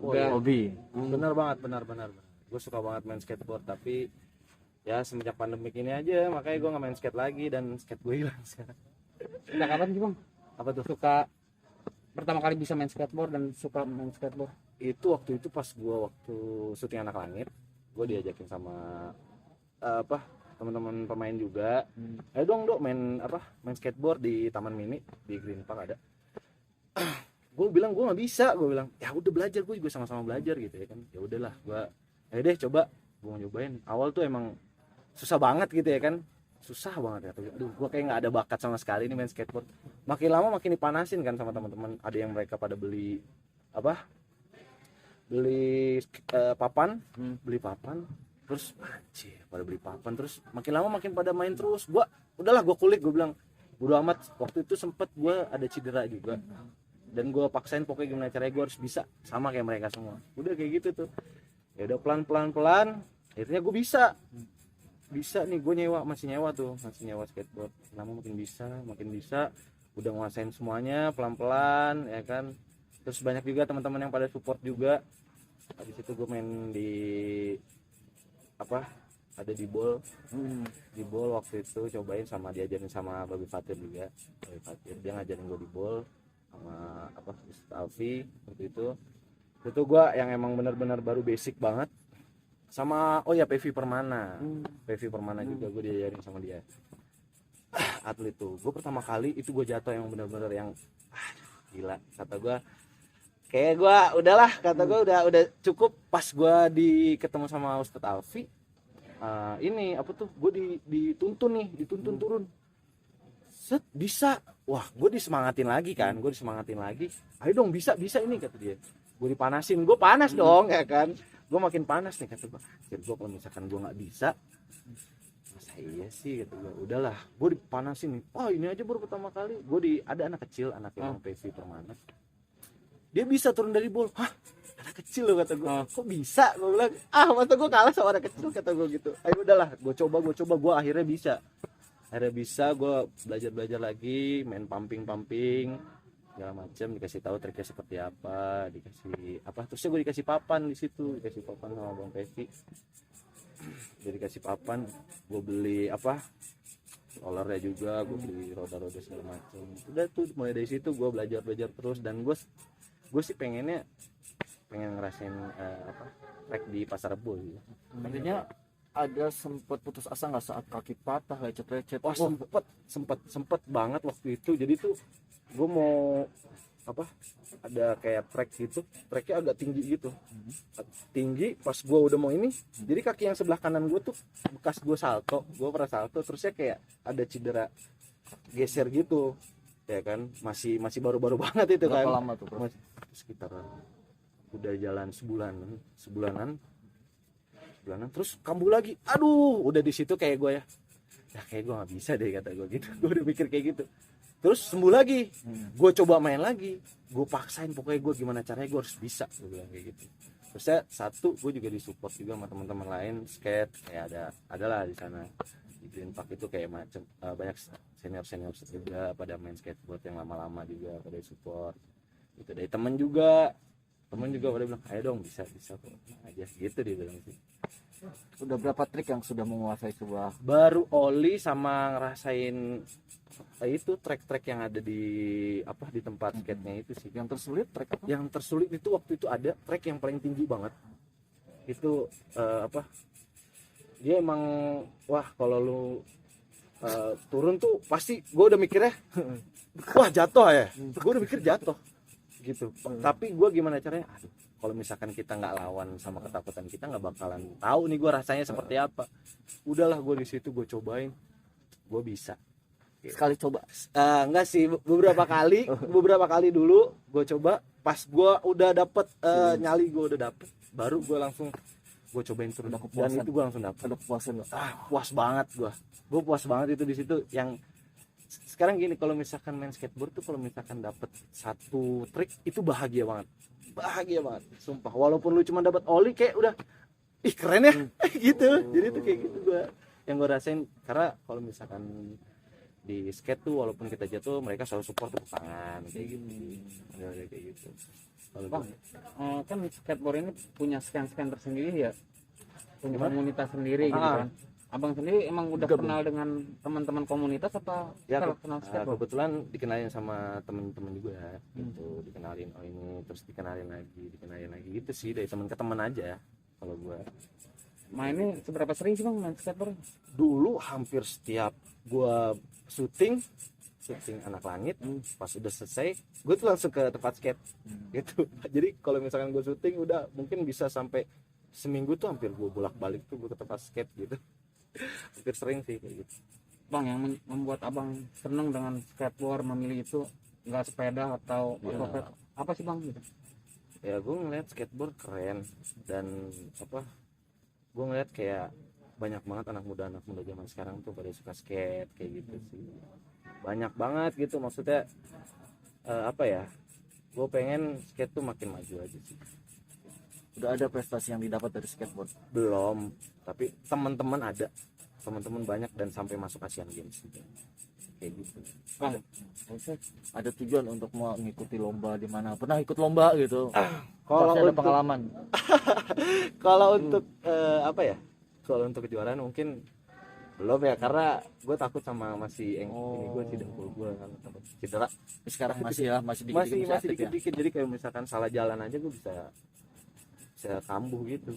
udah hobi. Benar banget, benar. Gue suka banget main skateboard, tapi ya semenjak pandemik ini aja makanya gue nggak main skate lagi dan skate gue hilang sekarang. Nah, kapan sih Bang Apa tuh? suka pertama kali bisa main skateboard dan suka main skateboard? Itu waktu itu pas gue waktu syuting Anak Langit, gue diajakin sama teman-teman pemain juga. Ayo dong Dok main skateboard di Taman Mini di Green Park ada. Gue bilang gue nggak bisa, gue bilang ya udah belajar, gue juga sama-sama belajar gitu ya kan. Ya udahlah, gue ayo deh coba, gue mau nyobain. Awal tuh emang susah banget gitu ya kan, susah banget ya. Aduh, gue kayak nggak ada bakat sama sekali nih main skateboard. Makin lama makin dipanasin kan sama teman-teman. Ada yang mereka pada beli papan, terus anjir pada beli papan, terus makin lama makin pada main terus. Udahlah gue kulik, gue bilang bodo amat. Waktu itu sempet gue ada cedera juga, dan gue paksain pokoknya gimana caranya gue harus bisa sama kayak mereka semua. Udah kayak gitu tuh, ya udah pelan akhirnya gue bisa nih. Gue masih nyewa skateboard. Lama makin bisa, udah nguasain semuanya pelan ya kan. Terus banyak juga teman-teman yang pada support juga. Habis itu gue main di ada di ball waktu itu, cobain sama diajarin sama Babi Fatir juga. Babi Fatir dia ngajarin gue di ball sama Ustaz Alfi waktu itu gue yang emang benar-benar baru basic banget. Sama PV Permana juga gue diajarin sama dia. Atlet tuh gue pertama kali itu gue jatuh yang benar-benar yang gila, kata gue kayak gue udahlah, kata gue udah cukup. Pas gue ketemu sama Ustadz Alfi, gue dituntun turun, set bisa. Wah, gue disemangatin lagi, ayo dong bisa ini, kata dia. Gue dipanasin, gue panas dong ya kan, gue makin panas nih, kata gue. Gue kalau misalkan gue nggak bisa, masa iya sih, kata gue. Udahlah, gue dipanasin nih. Ini aja baru pertama kali. Ada anak kecil, anak yang PV Permana, dia bisa turun dari bol. Hah, anak kecil loh, kata gue. Kok bisa? Gue bilang, masa gue kalah sama anak kecil, kata gue gitu. Ayo udahlah, gue coba, gue akhirnya bisa. Gue belajar lagi, main pumping segala macam, dikasih tahu triknya seperti apa, terusnya gue dikasih papan di situ, sama Bang Pevi. Jadi dikasih papan, gue beli rollernya juga, gue beli roda-roda segala macam. Udah tuh mulai dari situ gue belajar terus, dan gue sih pengen ngerasain trek di Pasar Rebo gitu. Nantinya ada sempat putus asa nggak saat kaki patah, lecet-lecet? Sempet banget waktu itu. Jadi tuh gue mau ada kayak trek gitu, treknya agak tinggi gitu, pas gue udah mau ini, jadi kaki yang sebelah kanan gue tuh bekas gue pernah salto, terusnya kayak ada cedera geser gitu ya kan. Masih baru-baru banget itu. Berapa kan lama tuh, Bro? Sekitar udah jalan sebulanan, terus kambuh lagi. Aduh, udah di situ kayak gue kayak gue nggak bisa deh, kata gue gitu. Gue udah mikir kayak gitu. Terus sembuh lagi, gue coba main lagi, gue paksain pokoknya gue gimana caranya gue harus bisa, gue bilang kayak gitu. Terusnya gue juga disupport juga sama teman-teman lain skate, kayak adalah di sana di Green Park itu kayak banyak senior juga pada main skateboard yang lama-lama juga pada support. Itu dari temen juga pada bilang, ayo dong bisa kok aja gitu, dia bilang sih. Udah berapa trik yang sudah menguasai sebuah? Baru oli sama ngerasain itu trek-trek yang ada di tempat skate-nya itu sih. Yang tersulit trek apa? Yang tersulit itu waktu itu ada trek yang paling tinggi banget. Itu dia emang kalau lu turun tuh pasti gue udah mikirnya jatuh ya. Gue udah mikir jatuh gitu. Tapi gue gimana caranya? Kalau misalkan kita nggak lawan sama ketakutan kita, nggak bakalan tahu nih gue rasanya seperti apa. Udahlah, gue di situ gue cobain, gue bisa. Sekali coba? Enggak sih, beberapa kali dulu gue coba. Pas gue udah dapet nyali, gue udah dapet, baru gue langsung gue cobain terus. Dan itu gue langsung dapet. Ada kepuasan nggak? Puas banget gue puas banget itu di situ. Yang sekarang gini, kalau misalkan main skateboard tuh, kalau misalkan dapet satu trik itu bahagia banget, sumpah. Walaupun lu cuma dapat oli, kayak udah keren ya gitu. Jadi itu kayak gitu yang gue rasain. Karena kalau misalkan di skate tuh walaupun kita jatuh mereka selalu support tepuk tangan kayak gitu. Bener-bener kayak gitu. Kalau Bang, kan skateboard ini punya scan tersendiri ya, punya Gimana? komunitas sendiri gitu Ah. kan. Abang sendiri emang udah Gabung. kenal dengan teman-teman komunitas apa ya kalau kenal skateboard? kebetulan dikenalin sama temen-temen juga gitu, dikenalin oh ini terus dikenalin lagi gitu sih, dari teman ke teman aja kalau gua. Nah ini seberapa sering sih bang main skateboard? Dulu hampir setiap gua syuting anak langit, pas udah selesai gue tuh langsung ke tempat skate gitu. Jadi kalau misalkan gue syuting udah mungkin bisa sampai seminggu tuh hampir gue bolak-balik tuh gue ke tempat skate gitu. Hampir sering sih kayak gitu. Bang, yang membuat abang seneng dengan skateboard, memilih itu nggak sepeda atau Ya. otopet, apa sih bang gitu? Ya gue ngeliat skateboard keren, dan apa, gue ngeliat kayak banyak banget anak muda zaman sekarang tuh pada suka skate kayak gitu sih, banyak banget gitu maksudnya. Apa ya, gue pengen skate tuh makin maju aja sih. Udah ada prestasi yang didapat dari skateboard? Belum, tapi teman-teman banyak dan sampai masuk Asian Games juga kayak gitu. Bang, Ada tujuan untuk mau mengikuti lomba di mana? Pernah ikut lomba gitu? Kalau Pasti ada untuk- pengalaman. Kalau untuk apa ya, kalau untuk kejuaraan mungkin belum ya, karena gue takut sama masih ini gue sih, dengkul gue kan takut cedera. Sekarang masih ya, masih Masih dikit-dikit aktif ya? dikit-dikit, jadi kayak misalkan salah jalan aja gue bisa kambuh gitu.